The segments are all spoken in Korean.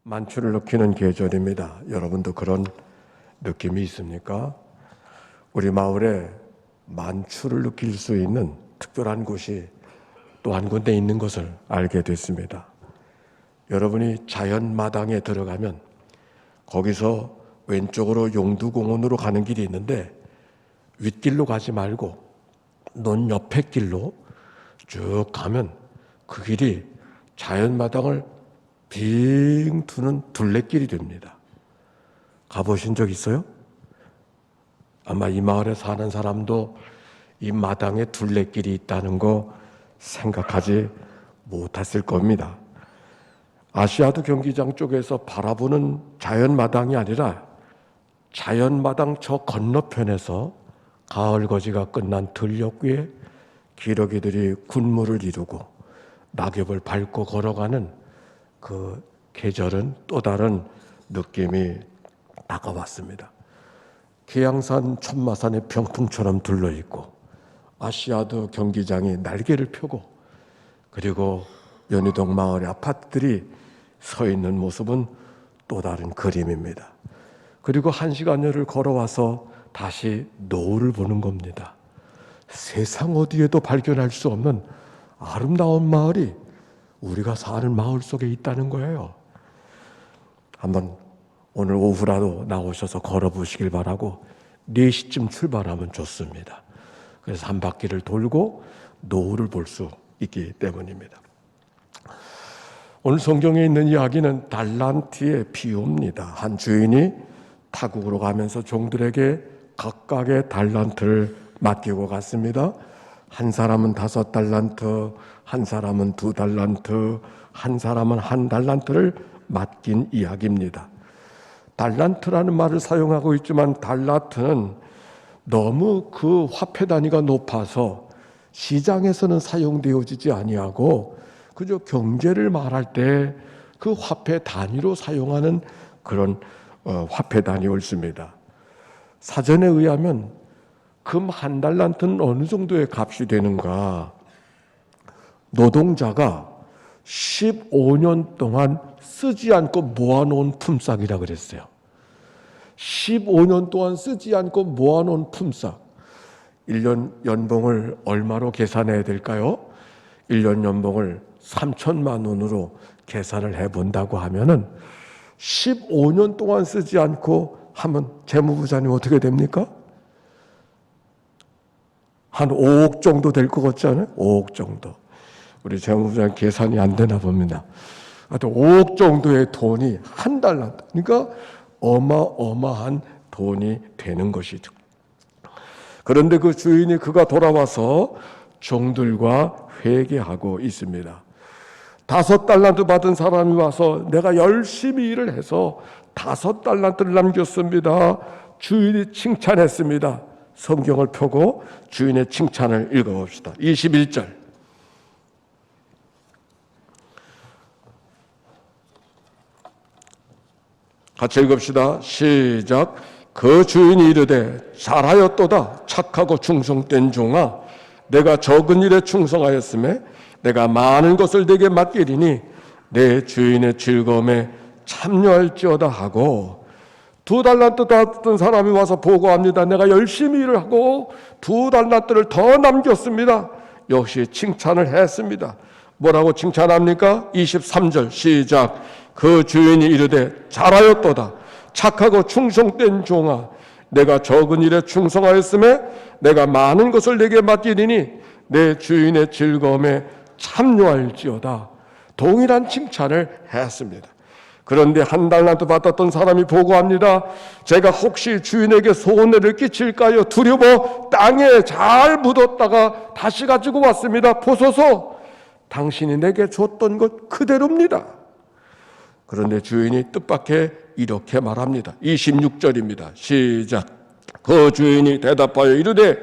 만추를 느끼는 계절입니다. 여러분도 그런 느낌이 있습니까? 우리 마을에 만추를 느낄 수 있는 특별한 곳이 또 한 군데 있는 것을 알게 됐습니다. 여러분이 자연마당에 들어가면 거기서 왼쪽으로 용두공원으로 가는 길이 있는데 윗길로 가지 말고 논 옆에 길로 쭉 가면 그 길이 자연마당을 빙 두는 둘레길이 됩니다. 가보신 적 있어요? 아마 이 마을에 사는 사람도 이 마당에 둘레길이 있다는 거 생각하지 못했을 겁니다. 아시아드 경기장 쪽에서 바라보는 자연마당이 아니라 자연마당 저 건너편에서 가을거지가 끝난 들녘 위에 기러기들이 군무를 이루고 낙엽을 밟고 걸어가는 그 계절은 또 다른 느낌이 다가왔습니다. 계양산 천마산의 병풍처럼 둘러있고 아시아드 경기장이 날개를 펴고 그리고 연희동 마을의 아파트들이 서 있는 모습은 또 다른 그림입니다. 그리고 1시간여를 걸어와서 다시 노을을 보는 겁니다. 세상 어디에도 발견할 수 없는 아름다운 마을이 우리가 사는 마을 속에 있다는 거예요. 한번 오늘 오후라도 나오셔서 걸어보시길 바라고 4시쯤 출발하면 좋습니다. 그래서 한 바퀴를 돌고 노을을 볼 수 있기 때문입니다. 오늘 성경에 있는 이야기는 달란트의 비유입니다. 한 주인이 타국으로 가면서 종들에게 각각의 달란트를 맡기고 갔습니다. 한 사람은 5달란트, 한 사람은 2달란트, 한 사람은 1달란트를 맡긴 이야기입니다. 달란트라는 말을 사용하고 있지만 달란트는 너무 그 화폐 단위가 높아서 시장에서는 사용되어지지 아니하고 그저 경제를 말할 때 그 화폐 단위로 사용하는 그런 화폐 단위였습니다. 사전에 의하면 금 1달란트는 어느 정도의 값이 되는가? 노동자가 15년 동안 쓰지 않고 모아놓은 품삯이라 그랬어요. 15년 동안 쓰지 않고 모아놓은 품삯. 1년 연봉을 얼마로 계산해야 될까요? 1년 연봉을 3천만 원으로 계산을 해본다고 하면은 15년 동안 쓰지 않고 하면 재무부장님 어떻게 됩니까? 한 5억 정도 될 것 같지 않아요? 5억 정도. 우리 재무부장 계산이 안 되나 봅니다. 하여튼 5억 정도의 돈이 1달란트. 그러니까 어마어마한 돈이 되는 것이죠. 그런데 그 주인이 그가 돌아와서 종들과 회개하고 있습니다. 5달란트 받은 사람이 와서 내가 열심히 일을 해서 5달란트를 남겼습니다. 주인이 칭찬했습니다. 성경을 펴고 주인의 칭찬을 읽어봅시다. 21절. 같이 읽읍시다. 시작. 그 주인이 이르되 잘하였도다 착하고 충성된 종아 내가 적은 일에 충성하였음에 내가 많은 것을 네게 맡기리니 내 주인의 즐거움에 참여할지어다 하고 2달란트 받던 사람이 와서 보고합니다. 내가 열심히 일을 하고 2달란트를 더 남겼습니다. 역시 칭찬을 했습니다. 뭐라고 칭찬합니까? 23절 시작. 그 주인이 이르되 잘하였도다 착하고 충성된 종아 내가 적은 일에 충성하였음에 내가 많은 것을 내게 맡기리니 내 주인의 즐거움에 참여할지어다. 동일한 칭찬을 했습니다. 그런데 1달란트 받았던 사람이 보고합니다. 제가 혹시 주인에게 손해를 끼칠까요? 두려워 땅에 잘 묻었다가 다시 가지고 왔습니다. 보소서 당신이 내게 줬던 것 그대로입니다. 그런데 주인이 뜻밖의 이렇게 말합니다. 26절입니다. 시작. 그 주인이 대답하여 이르되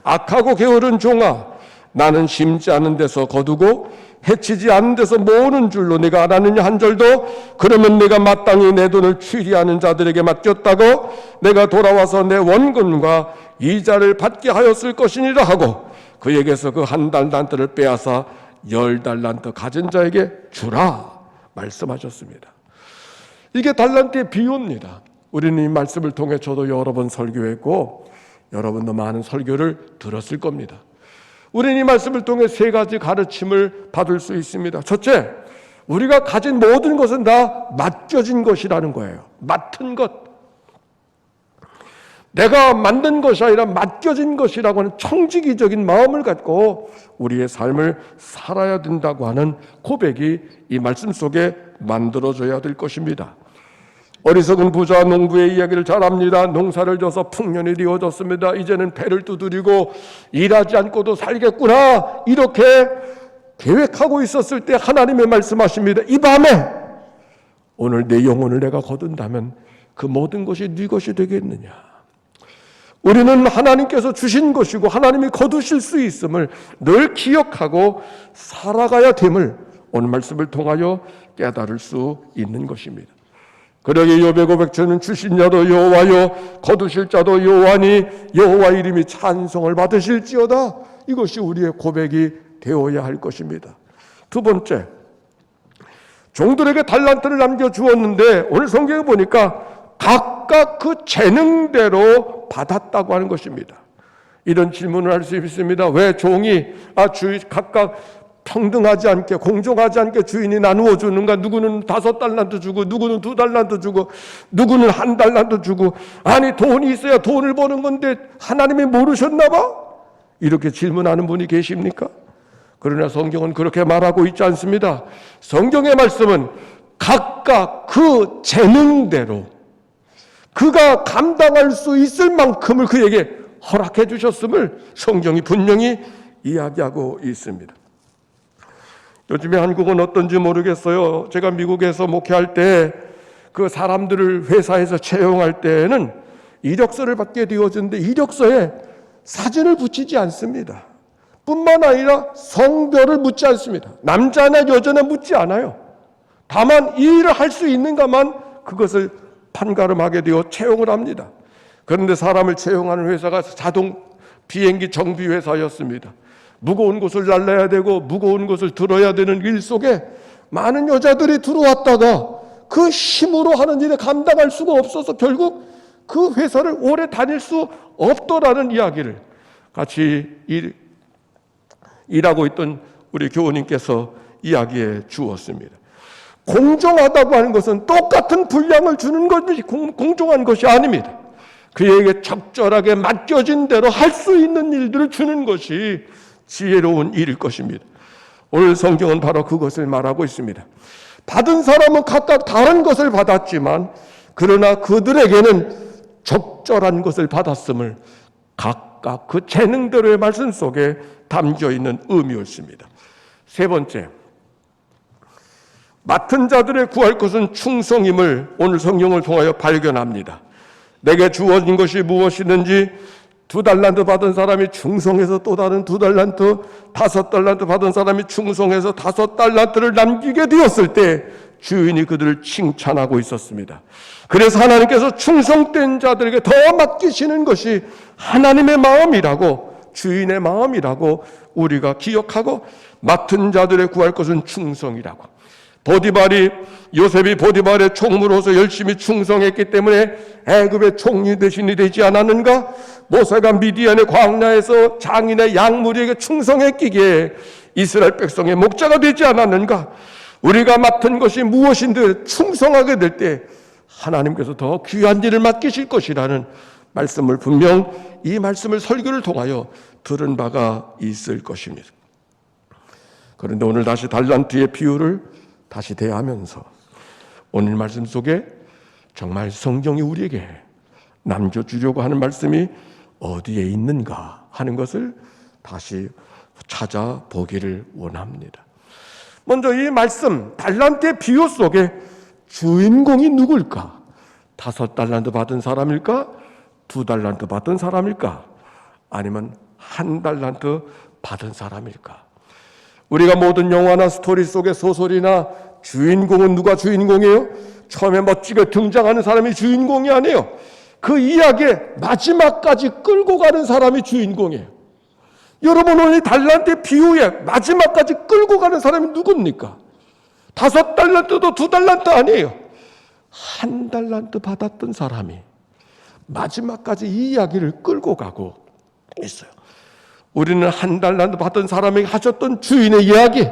악하고 게으른 종아 나는 심지 않은 데서 거두고 해치지 않은 데서 모으는 줄로 네가 알았느냐 한 절도 그러면 내가 마땅히 내 돈을 취리하는 자들에게 맡겼다고 내가 돌아와서 내 원금과 이자를 받게 하였을 것이니라 하고 그에게서 그 1달란트를 빼앗아 10달란트 가진 자에게 주라 말씀하셨습니다. 이게 달란트의 비유입니다. 우리는 이 말씀을 통해 저도 여러 번 설교했고 여러분도 많은 설교를 들었을 겁니다. 우리는 이 말씀을 통해 세 가지 가르침을 받을 수 있습니다. 첫째, 우리가 가진 모든 것은 다 맡겨진 것이라는 거예요. 맡은 것. 내가 만든 것이 아니라 맡겨진 것이라고 하는 청지기적인 마음을 갖고 우리의 삶을 살아야 된다고 하는 고백이 이 말씀 속에 만들어져야 될 것입니다. 어리석은 부자 농부의 이야기를 잘 압니다. 농사를 져서 풍년이 이루어졌습니다. 이제는 배를 두드리고 일하지 않고도 살겠구나, 이렇게 계획하고 있었을 때 하나님의 말씀하십니다. 이 밤에 오늘 내 영혼을 내가 거둔다면 그 모든 것이 네 것이 되겠느냐. 우리는 하나님께서 주신 것이고 하나님이 거두실 수 있음을 늘 기억하고 살아가야 됨을 오늘 말씀을 통하여 깨달을 수 있는 것입니다. 그러기에 욥의 고백처는 주신 자도 여호와요 거두실 자도 여호와니 여호와 이름이 찬송을 받으실지어다. 이것이 우리의 고백이 되어야 할 것입니다. 두 번째, 종들에게 달란트를 남겨주었는데 오늘 성경에 보니까 각각 그 재능대로 받았다고 하는 것입니다. 이런 질문을 할 수 있습니다. 왜 종이 각각 평등하지 않게, 공정하지 않게 주인이 나누어 주는가? 누구는 5달란트 주고 누구는 2달란트 주고 누구는 1달란트 주고, 아니 돈이 있어야 돈을 버는 건데 하나님이 모르셨나 봐? 이렇게 질문하는 분이 계십니까? 그러나 성경은 그렇게 말하고 있지 않습니다. 성경의 말씀은 각각 그 재능대로 그가 감당할 수 있을 만큼을 그에게 허락해 주셨음을 성경이 분명히 이야기하고 있습니다. 요즘에 한국은 어떤지 모르겠어요. 제가 미국에서 목회할 때 그 사람들을 회사에서 채용할 때에는 이력서를 받게 되어지는데 이력서에 사진을 붙이지 않습니다. 뿐만 아니라 성별을 묻지 않습니다. 남자나 여자나 묻지 않아요. 다만 이 일을 할 수 있는가만 그것을 판가름하게 되어 채용을 합니다. 그런데 사람을 채용하는 회사가 자동 비행기 정비 회사였습니다. 무거운 것을 날라야 되고 무거운 것을 들어야 되는 일 속에 많은 여자들이 들어왔다가 그 힘으로 하는 일에 감당할 수가 없어서 결국 그 회사를 오래 다닐 수 없더라는 이야기를 같이 일하고 있던 우리 교우님께서 이야기해 주었습니다. 공정하다고 하는 것은 똑같은 분량을 주는 것이 공정한 것이 아닙니다. 그에게 적절하게 맡겨진 대로 할 수 있는 일들을 주는 것이 지혜로운 일일 것입니다. 오늘 성경은 바로 그것을 말하고 있습니다. 받은 사람은 각각 다른 것을 받았지만 그러나 그들에게는 적절한 것을 받았음을 각각 그 재능대로의 말씀 속에 담겨 있는 의미였습니다. 세 번째, 맡은 자들의 구할 것은 충성임을 오늘 성경을 통하여 발견합니다. 내게 주어진 것이 무엇이든지 2달란트 받은 사람이 충성해서 또 다른 2달란트, 5달란트 받은 사람이 충성해서 5달란트를 남기게 되었을 때 주인이 그들을 칭찬하고 있었습니다. 그래서 하나님께서 충성된 자들에게 더 맡기시는 것이 하나님의 마음이라고, 주인의 마음이라고 우리가 기억하고, 맡은 자들의 구할 것은 충성이라고. 요셉이 보디발의 총무로서 열심히 충성했기 때문에 애굽의 총리 대신이 되지 않았는가? 모세가 미디안의 광야에서 장인의 양무리에게 충성했기에 이스라엘 백성의 목자가 되지 않았는가? 우리가 맡은 것이 무엇인데 충성하게 될 때 하나님께서 더 귀한 일을 맡기실 것이라는 말씀을 분명 이 말씀을 설교를 통하여 들은 바가 있을 것입니다. 그런데 오늘 다시 달란트의 비유를 다시 대하면서 오늘 말씀 속에 정말 성경이 우리에게 남겨주려고 하는 말씀이 어디에 있는가 하는 것을 다시 찾아보기를 원합니다. 먼저 이 말씀 달란트의 비유 속에 주인공이 누굴까? 5달란트 받은 사람일까? 2달란트 받은 사람일까? 아니면 1달란트 받은 사람일까? 우리가 모든 영화나 스토리 속의 소설이나 주인공은 누가 주인공이에요? 처음에 멋지게 등장하는 사람이 주인공이 아니에요. 그 이야기의 마지막까지 끌고 가는 사람이 주인공이에요. 여러분, 오늘 달란트의 비유에 마지막까지 끌고 가는 사람이 누굽니까? 5달란트도 2달란트 아니에요. 한 달란트 받았던 사람이 마지막까지 이 이야기를 끌고 가고 있어요. 우리는 한 달란트 받은 사람에게 하셨던 주인의 이야기,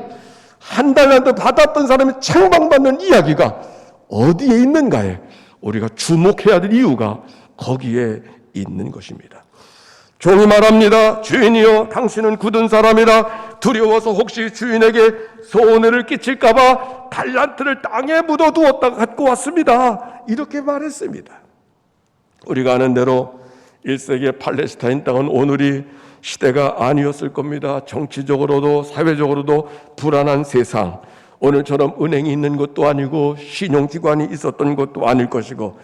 한 달란트 받았던 사람이 책망받는 이야기가 어디에 있는가에 우리가 주목해야 될 이유가 거기에 있는 것입니다. 종이 말합니다. 주인이여, 당신은 굳은 사람이라 두려워서 혹시 주인에게 손해를 끼칠까봐 달란트를 땅에 묻어두었다가 갖고 왔습니다. 이렇게 말했습니다. 우리가 아는 대로 1세기의 팔레스타인 땅은 오늘이 시대가 아니었을 겁니다. 정치적으로도 사회적으로도 불안한 세상, 오늘처럼 은행이 있는 것도 아니고 신용기관이 있었던 것도 아닐 것이고,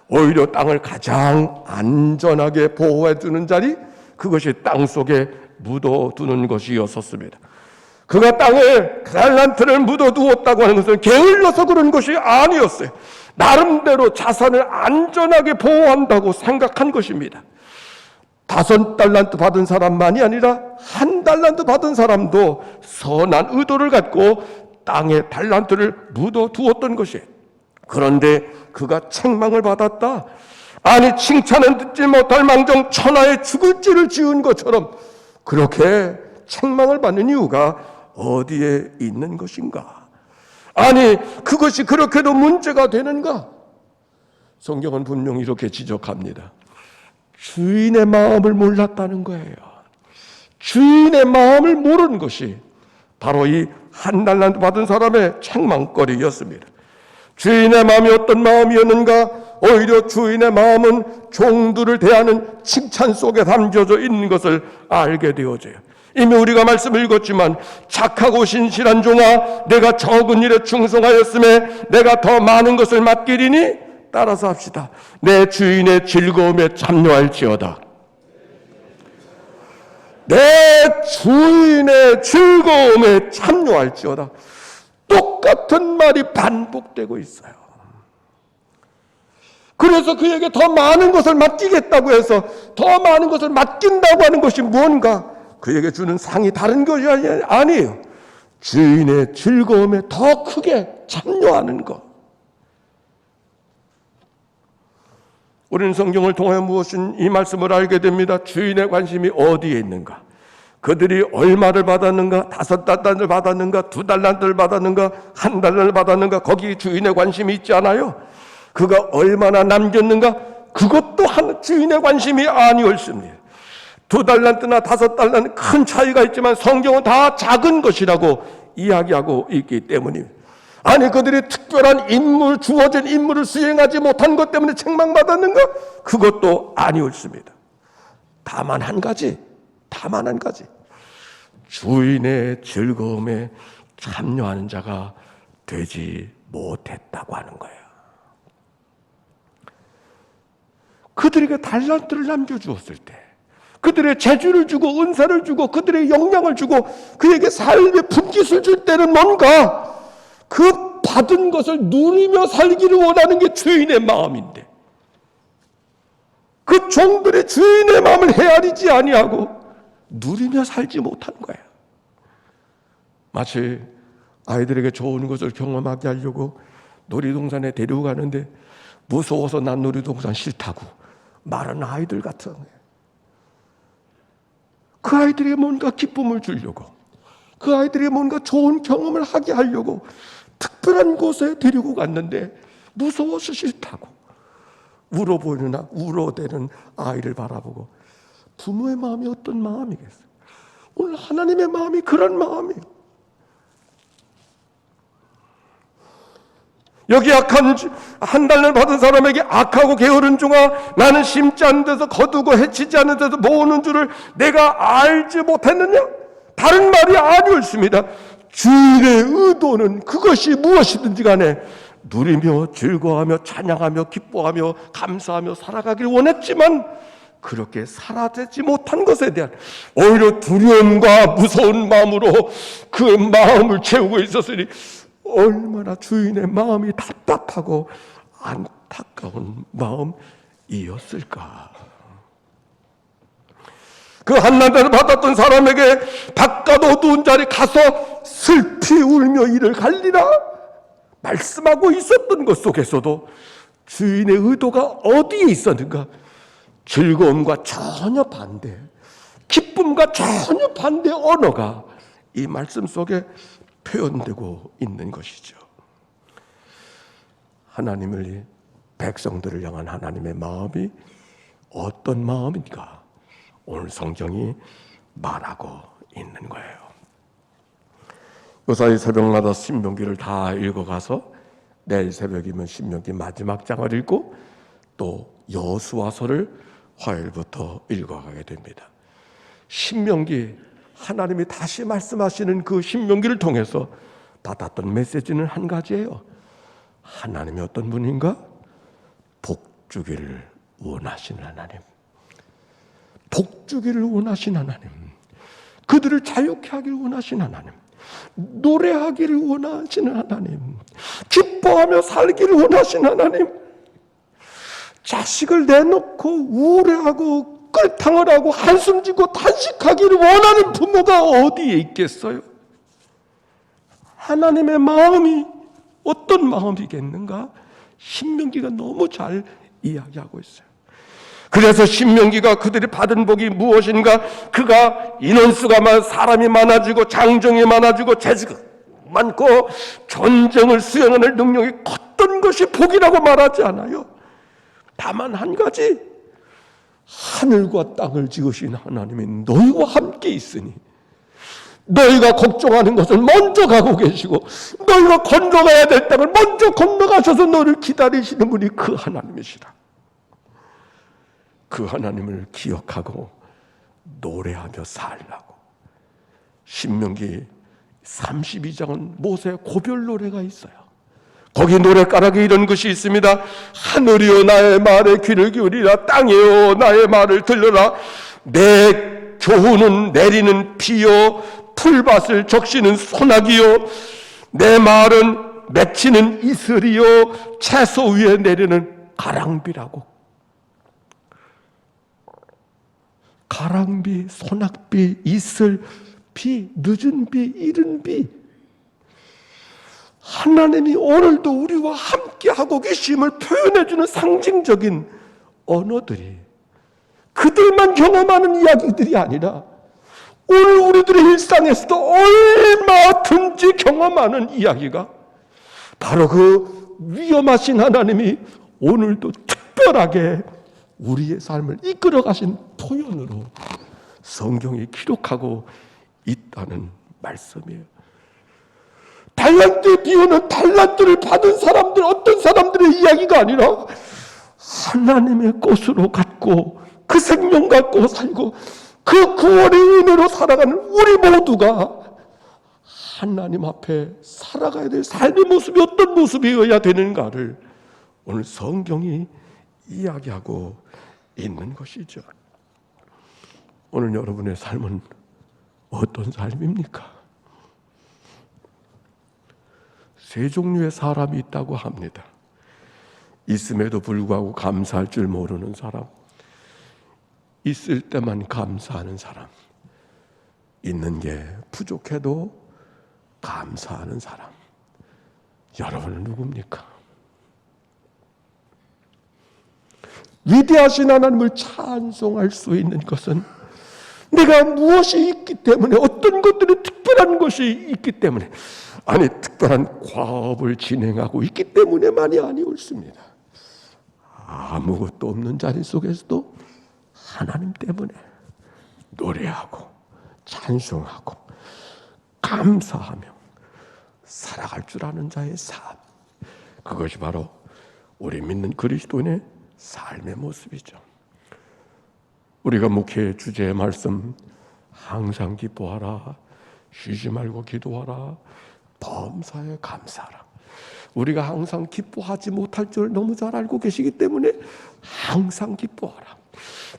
오히려 땅을 가장 안전하게 보호해주는 자리, 그것이 땅속에 묻어두는 것이었었습니다. 그가 땅에 달란트를 묻어두었다고 하는 것은 게을러서 그런 것이 아니었어요. 나름대로 자산을 안전하게 보호한다고 생각한 것입니다. 5달란트 받은 사람만이 아니라 1달란트 받은 사람도 선한 의도를 갖고 땅에 달란트를 묻어두었던 것이에요. 그런데 그가 책망을 받았다. 아니, 칭찬은 듣지 못할 망정 천하에 죽을지를 지은 것처럼 그렇게 책망을 받는 이유가 어디에 있는 것인가? 아니, 그것이 그렇게도 문제가 되는가? 성경은 분명히 이렇게 지적합니다. 주인의 마음을 몰랐다는 거예요. 주인의 마음을 모르는 것이 바로 이 1달란트 받은 사람의 책망거리였습니다. 주인의 마음이 어떤 마음이었는가? 오히려 주인의 마음은 종들을 대하는 칭찬 속에 담겨져 있는 것을 알게 되어져요. 이미 우리가 말씀을 읽었지만, 착하고 신실한 종아, 내가 적은 일에 충성하였음에 내가 더 많은 것을 맡기리니 따라서 합시다. 내 주인의 즐거움에 참여할지어다. 내 주인의 즐거움에 참여할지어다. 똑같은 말이 반복되고 있어요. 그래서 그에게 더 많은 것을 맡기겠다고 해서 더 많은 것을 맡긴다고 하는 것이 무언가? 그에게 주는 상이 다른 것이 아니에요. 주인의 즐거움에 더 크게 참여하는 것. 우리는 성경을 통해 무엇인 이 말씀을 알게 됩니다. 주인의 관심이 어디에 있는가? 그들이 얼마를 받았는가? 5달란트를 받았는가? 2달란트를 받았는가? 1달란트를 받았는가? 거기 주인의 관심이 있지 않아요? 그가 얼마나 남겼는가? 그것도 주인의 관심이 아니었습니다. 2달란트나 5달란트 큰 차이가 있지만 성경은 다 작은 것이라고 이야기하고 있기 때문입니다. 아니, 그들이 특별한 임무, 주어진 임무를 수행하지 못한 것 때문에 책망받았는가? 그것도 아니었습니다. 다만 한 가지, 주인의 즐거움에 참여하는 자가 되지 못했다고 하는 거예요. 그들에게 달란트를 남겨주었을 때, 그들의 재주를 주고 은사를 주고 그들의 역량을 주고 그에게 삶의 분깃을 줄 때는 뭔가 그 받은 것을 누리며 살기를 원하는 게 주인의 마음인데, 그 종들의 주인의 마음을 헤아리지 아니하고 누리며 살지 못한 거예요. 마치 아이들에게 좋은 것을 경험하게 하려고 놀이동산에 데리고 가는데 무서워서 난 놀이동산 싫다고 말하는 아이들 같은 거예요. 그 아이들에게 뭔가 기쁨을 주려고, 그 아이들에게 뭔가 좋은 경험을 하게 하려고 특별한 곳에 데리고 갔는데 무서워서 싫다고 울어대는 아이를 바라보고, 부모의 마음이 어떤 마음이겠어요? 오늘 하나님의 마음이 그런 마음이에요. 여기 악한 1달란트 받은 사람에게 악하고 게으른 종아, 나는 심지 않은 데서 거두고 해치지 않은 데서 모으는 줄을 내가 알지 못했느냐? 다른 말이 아니었습니다. 주인의 의도는 그것이 무엇이든지 간에 누리며 즐거워하며 찬양하며 기뻐하며 감사하며 살아가기를 원했지만 그렇게 살아되지 못한 것에 대한 오히려 두려움과 무서운 마음으로 그 마음을 채우고 있었으니 얼마나 주인의 마음이 답답하고 안타까운 마음이었을까. 그 1달란트를 받았던 사람에게 바깥 어두운 자리 가서 슬피 울며 이를 갈리라. 말씀하고 있었던 것 속에서도 주인의 의도가 어디에 있었는가? 즐거움과 전혀 반대, 기쁨과 전혀 반대 언어가 이 말씀 속에 표현되고 있는 것이죠. 하나님을, 백성들을 향한 하나님의 마음이 어떤 마음인가? 오늘 성경이 말하고 있는 거예요. 요사이 새벽마다 신명기를 다 읽어가서 내일 새벽이면 신명기 마지막 장을 읽고 또 여호수아서를 화요일부터 읽어가게 됩니다. 신명기, 하나님이 다시 말씀하시는 그 신명기를 통해서 받았던 메시지는 한 가지예요. 하나님이 어떤 분인가? 복 주기를 원하시는 하나님, 복 주기를 원하시는 하나님, 그들을 자유케 하기를 원하시는 하나님, 노래하기를 원하시는 하나님, 기뻐하며 살기를 원하시는 하나님, 자식을 내놓고 우울해하고 끓탕을 하고 한숨 지고 단식하기를 원하는 부모가 어디에 있겠어요? 하나님의 마음이 어떤 마음이겠는가? 신명기가 너무 잘 이야기하고 있어요. 그래서 신명기가 그들이 받은 복이 무엇인가? 그가 인원수가 많아, 사람이 많아지고 장정이 많아지고 재주가 많고 전쟁을 수행하는 능력이 컸던 것이 복이라고 말하지 않아요. 다만 한 가지, 하늘과 땅을 지으신 하나님이 너희와 함께 있으니 너희가 걱정하는 것을 먼저 가고 계시고 너희가 건너가야 될 땅을 먼저 건너가셔서 너를 기다리시는 분이 그 하나님이시라. 그 하나님을 기억하고 노래하며 살라고. 신명기 32장은 모세의 고별 노래가 있어요. 거기 노래가락에 이런 것이 있습니다. 하늘이여 나의 말에 귀를 기울이라. 땅이여 나의 말을 들으라. 내 교훈은 내리는 비요 풀밭을 적시는 소나기요 내 말은 맺히는 이슬이요 채소 위에 내리는 가랑비라고. 가랑비, 소낙비, 이슬, 비, 늦은 비, 이른 비. 하나님이 오늘도 우리와 함께하고 계심을 표현해주는 상징적인 언어들이 그들만 경험하는 이야기들이 아니라 오늘 우리들의 일상에서도 얼마든지 경험하는 이야기가 바로 그 위엄하신 하나님이 오늘도 특별하게 우리의 삶을 이끌어 가신 표현으로 성경이 기록하고 있다는 말씀이에요. 달란트의 비유는 달란트를 받은 사람들, 어떤 사람들의 이야기가 아니라 하나님의 것으로 갖고 그 생명 갖고 살고 그 구원의 은혜로 살아가는 우리 모두가 하나님 앞에 살아가야 될 삶의 모습이 어떤 모습이어야 되는가를 오늘 성경이 이야기하고 있는 것이죠. 오늘 여러분의 삶은 어떤 삶입니까? 세 종류의 사람이 있다고 합니다. 있음에도 불구하고 감사할 줄 모르는 사람, 있을 때만 감사하는 사람, 있는 게 부족해도 감사하는 사람. 여러분은 누굽니까? 위대하신 하나님을 찬송할 수 있는 것은 내가 무엇이 있기 때문에, 어떤 것들이 특별한 것이 있기 때문에, 아니 특별한 과업을 진행하고 있기 때문에만이 아니었습니다. 아무것도 없는 자리 속에서도 하나님 때문에 노래하고 찬송하고 감사하며 살아갈 줄 아는 자의 삶, 그것이 바로 우리 믿는 그리스도인의 삶의 모습이죠. 우리가 목회 주제의 말씀, 항상 기뻐하라, 쉬지 말고 기도하라, 범사에 감사하라. 우리가 항상 기뻐하지 못할 줄 너무 잘 알고 계시기 때문에 항상 기뻐하라.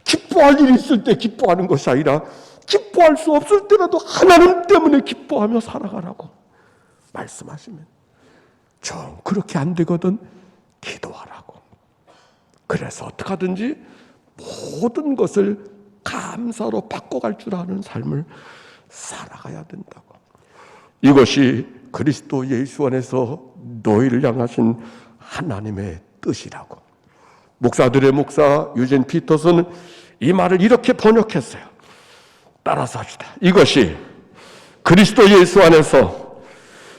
기뻐할 일이 있을 때 기뻐하는 것이 아니라 기뻐할 수 없을 때라도 하나님 때문에 기뻐하며 살아가라고 말씀하시면, 정 그렇게 안 되거든 기도하라고. 그래서 어떻게 하든지 모든 것을 감사로 바꿔갈 줄 아는 삶을 살아가야 된다고. 이것이 그리스도 예수 안에서 너희를 향하신 하나님의 뜻이라고. 목사들의 목사 유진 피터슨은 이 말을 이렇게 번역했어요. 따라서 합시다. 이것이 그리스도 예수 안에서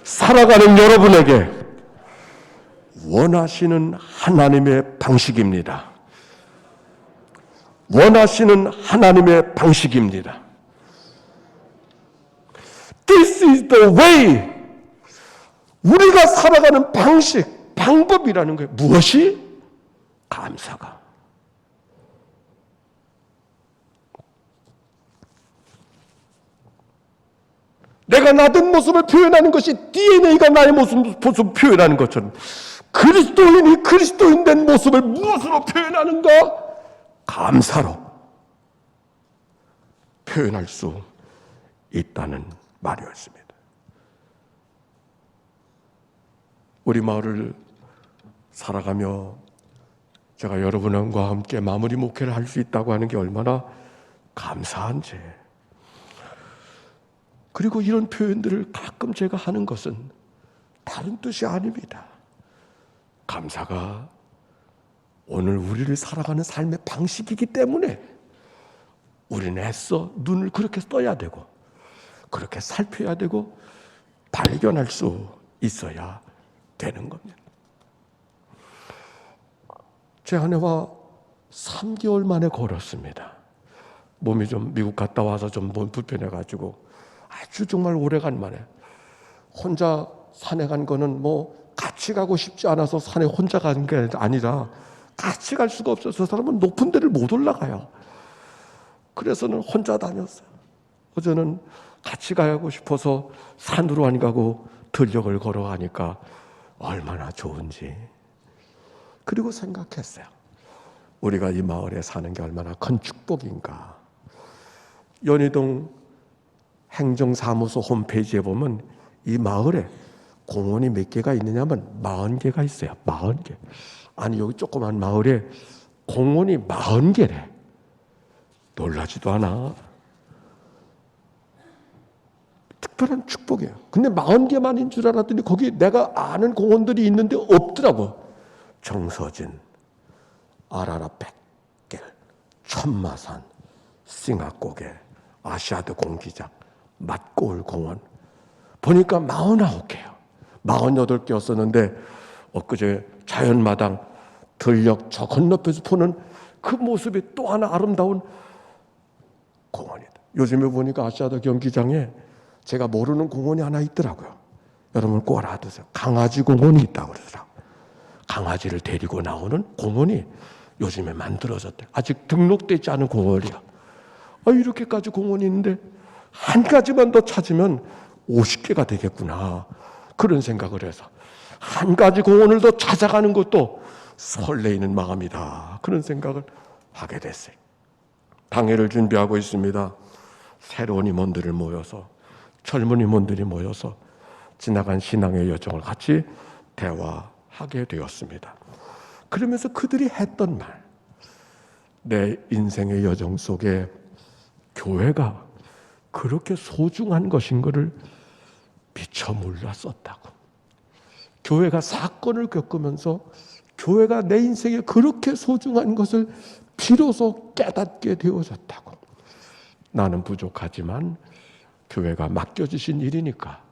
살아가는 여러분에게 원하시는 하나님의 방식입니다. 원하시는 하나님의 방식입니다. This is the way. 우리가 살아가는 방식, 방법이라는 거예요. 무엇이? 감사가. 내가 나된 모습을 표현하는 것이 DNA가 나의 모습을 표현하는 것처럼 그리스도인이 그리스도인 된 모습을 무엇으로 표현하는가? 감사로 표현할 수 있다는 말이었습니다. 우리 마을을 살아가며 제가 여러분과 함께 마무리 목회를 할 수 있다고 하는 게 얼마나 감사한지. 그리고 이런 표현들을 가끔 제가 하는 것은 다른 뜻이 아닙니다. 감사가 오늘 우리를 살아가는 삶의 방식이기 때문에 우리는 애써 눈을 그렇게 떠야 되고 그렇게 살펴야 되고 발견할 수 있어야 되는 겁니다. 제 아내와 3개월 만에 걸었습니다. 몸이 좀 미국 갔다 와서 좀 몸 불편해가지고 아주 정말 오래간 만에. 혼자 산에 간 거는 뭐 같이 가고 싶지 않아서 산에 혼자 간 게 아니라 같이 갈 수가 없어서 사람은 높은 데를 못 올라가요. 그래서는 혼자 다녔어요. 어제는 같이 가고 싶어서 산으로 안 가고 들녘을 걸어가니까 얼마나 좋은지. 그리고 생각했어요. 우리가 이 마을에 사는 게 얼마나 큰 축복인가. 연희동 행정사무소 홈페이지에 보면 이 마을에 공원이 몇 개가 있느냐면 40개가 있어요. 40개. 아니 여기 조그만 마을에 공원이 40개래. 놀라지도 않아. 특별한 축복이에요. 근데 40개만인 줄 알았더니 거기 내가 아는 공원들이 있는데 없더라고. 정서진, 아라라 백길, 천마산, 싱하고개, 아시아드 공기장, 맛고울 공원. 보니까 49개요. 48개였었는데 엊그제 자연마당 들녘 저 건너편에서 보는 그 모습이 또 하나 아름다운 공원이다. 요즘에 보니까 아시아드 경기장에 제가 모르는 공원이 하나 있더라고요. 여러분 꼭 알아두세요. 강아지 공원이 있다고 그러더라고요. 강아지를 데리고 나오는 공원이 요즘에 만들어졌대요. 아직 등록되지 않은 공원이야. 이렇게까지 공원이 있는데 한 가지만 더 찾으면 50개가 되겠구나. 그런 생각을 해서 한 가지 공원을 더 찾아가는 것도 설레이는 마음이다. 그런 생각을 하게 됐어요. 당회를 준비하고 있습니다. 새로운 임원들을 모여서 젊은 임원들이 모여서 지나간 신앙의 여정을 같이 대화하게 되었습니다. 그러면서 그들이 했던 말, 내 인생의 여정 속에 교회가 그렇게 소중한 것인 것을 미처 몰랐었다고. 교회가 사건을 겪으면서 교회가 내 인생에 그렇게 소중한 것을 비로소 깨닫게 되어졌다고. 나는 부족하지만 교회가 맡겨주신 일이니까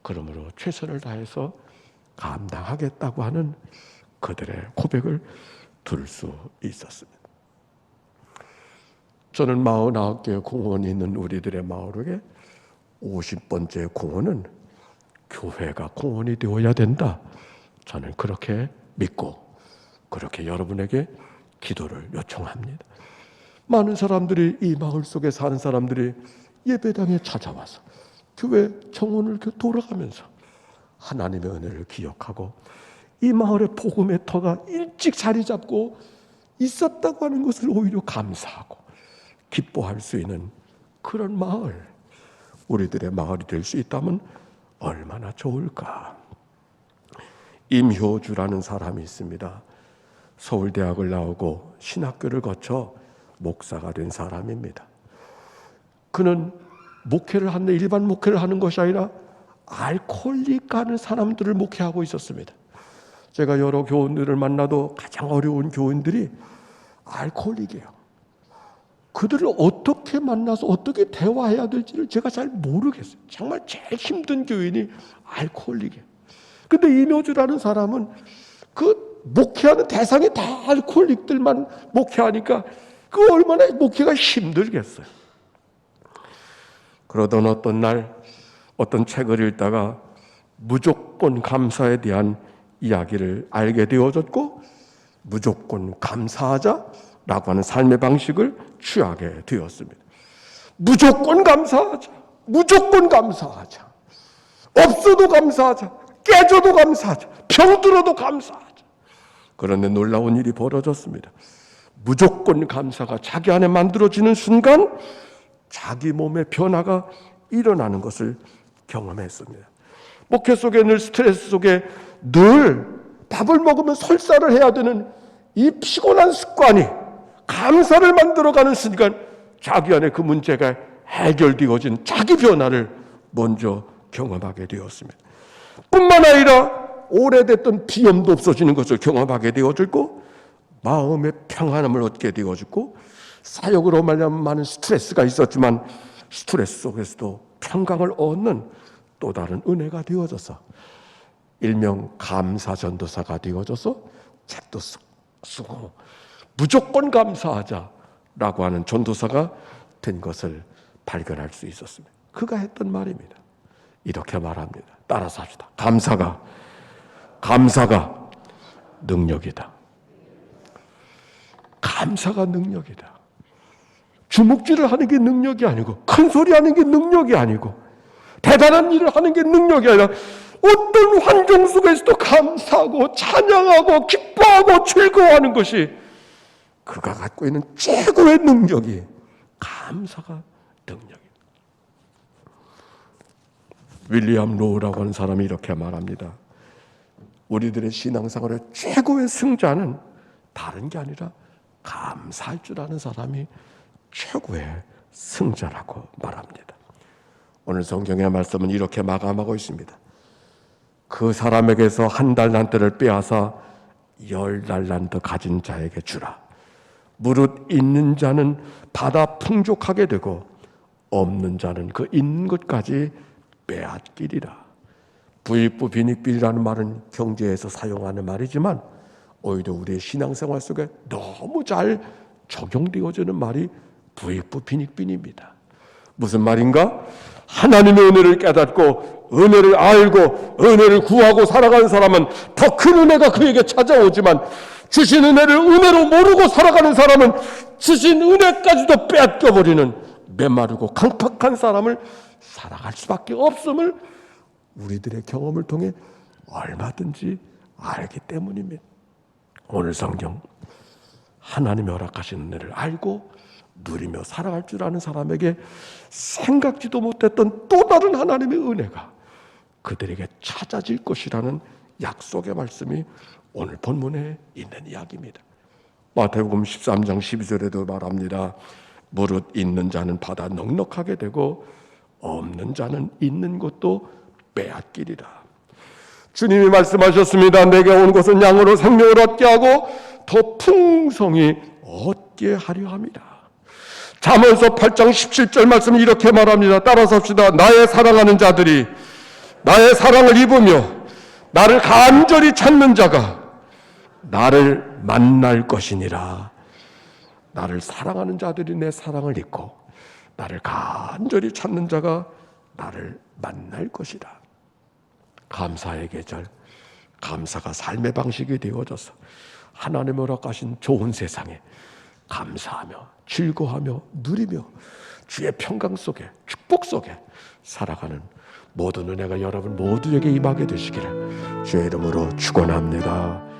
그러므로 최선을 다해서 감당하겠다고 하는 그들의 고백을 들을 수 있었습니다. 저는 49개의 공원이 있는 우리들의 마을에 50번째 공원은 교회가 공원이 되어야 된다. 저는 그렇게 믿고 그렇게 여러분에게 기도를 요청합니다. 많은 사람들이 이 마을 속에 사는 사람들이 예배당에 찾아와서 교회 정원을 돌아가면서 하나님의 은혜를 기억하고 이 마을의 복음의 터가 일찍 자리 잡고 있었다고 하는 것을 오히려 감사하고 기뻐할 수 있는 그런 마을, 우리들의 마을이 될 수 있다면 얼마나 좋을까. 임효주라는 사람이 있습니다. 서울대학을 나오고 신학교를 거쳐 목사가 된 사람입니다. 그는 목회를 하는데 일반 목회를 하는 것이 아니라 알코올릭 가는 사람들을 목회하고 있었습니다. 제가 여러 교인들을 만나도 가장 어려운 교인들이 알코올릭이에요. 그들을 어떻게 만나서 어떻게 대화해야 될지를 제가 잘 모르겠어요. 정말 제일 힘든 교인이 알코올릭이에요. 근데 이묘주라는 사람은 그 목회하는 대상이 다 알코올릭들만 목회하니까 그 얼마나 목회가 힘들겠어요. 그러던 어떤 날 어떤 책을 읽다가 무조건 감사에 대한 이야기를 알게 되어졌고 무조건 감사하자라고 하는 삶의 방식을 취하게 되었습니다. 무조건 감사하자. 무조건 감사하자. 없어도 감사하자. 깨져도 감사하자. 병들어도 감사하자. 그런데 놀라운 일이 벌어졌습니다. 무조건 감사가 자기 안에 만들어지는 순간 자기 몸의 변화가 일어나는 것을 경험했습니다. 목회 속에 늘 스트레스 속에 늘 밥을 먹으면 설사를 해야 되는 이 피곤한 습관이 감사를 만들어가는 순간 자기 안에 그 문제가 해결되어진 자기 변화를 먼저 경험하게 되었습니다. 뿐만 아니라 오래됐던 비염도 없어지는 것을 경험하게 되어졌고 마음의 평안함을 얻게 되어졌고 사역으로 말하면 많은 스트레스가 있었지만 스트레스 속에서도 평강을 얻는 또 다른 은혜가 되어져서 일명 감사전도사가 되어져서 책도 쓰고 무조건 감사하자라고 하는 전도사가 된 것을 발견할 수 있었습니다. 그가 했던 말입니다. 이렇게 말합니다. 따라서 합시다. 감사가 능력이다. 감사가 능력이다. 주먹질을 하는 게 능력이 아니고 큰 소리 하는 게 능력이 아니고 대단한 일을 하는 게 능력이 아니라 어떤 환경 속에서도 감사하고 찬양하고 기뻐하고 즐거워하는 것이 그가 갖고 있는 최고의 능력이 감사가 능력입니다. 윌리엄 로우라고 하는 사람이 이렇게 말합니다. 우리들의 신앙생활의 최고의 승자는 다른 게 아니라 감사할 줄 아는 사람이 최고의 승자라고 말합니다. 오늘 성경의 말씀은 이렇게 마감하고 있습니다. 그 사람에게서 1달란트를 빼앗아 10달란트 가진 자에게 주라. 무릇 있는 자는 받아 풍족하게 되고 없는 자는 그 있는 것까지 빼앗기리라. 부익부 빈익빈이라는 말은 경제에서 사용하는 말이지만 오히려 우리의 신앙생활 속에 너무 잘 적용되어지는 말이 부익부 빈익빈입니다. 무슨 말인가? 하나님의 은혜를 깨닫고 은혜를 알고 은혜를 구하고 살아가는 사람은 더 큰 은혜가 그에게 찾아오지만 주신 은혜를 은혜로 모르고 살아가는 사람은 주신 은혜까지도 빼앗겨버리는 메마르고 강팍한 사람을 살아갈 수밖에 없음을 우리들의 경험을 통해 얼마든지 알기 때문입니다. 오늘 성경 하나님이 허락하신 은혜를 알고 누리며 살아갈 줄 아는 사람에게 생각지도 못했던 또 다른 하나님의 은혜가 그들에게 찾아질 것이라는 약속의 말씀이 오늘 본문에 있는 이야기입니다. 마태복음 13장 12절에도 말합니다. 무릇 있는 자는 받아 넉넉하게 되고 없는 자는 있는 것도 빼앗기리라. 주님이 말씀하셨습니다. 내게 온 것은 양으로 생명을 얻게 하고 더 풍성히 얻게 하려 함이라. 잠언서 8장 17절 말씀이 이렇게 말합니다. 따라서 합시다. 나의 사랑하는 자들이 나의 사랑을 입으며 나를 간절히 찾는 자가 나를 만날 것이니라. 나를 사랑하는 자들이 내 사랑을 입고 나를 간절히 찾는 자가 나를 만날 것이다. 감사의 계절, 감사가 삶의 방식이 되어져서 하나님의 허락하신 좋은 세상에 감사하며 즐거워하며 누리며 주의 평강 속에 축복 속에 살아가는 모든 은혜가 여러분 모두에게 임하게 되시기를 주의 이름으로 축원합니다.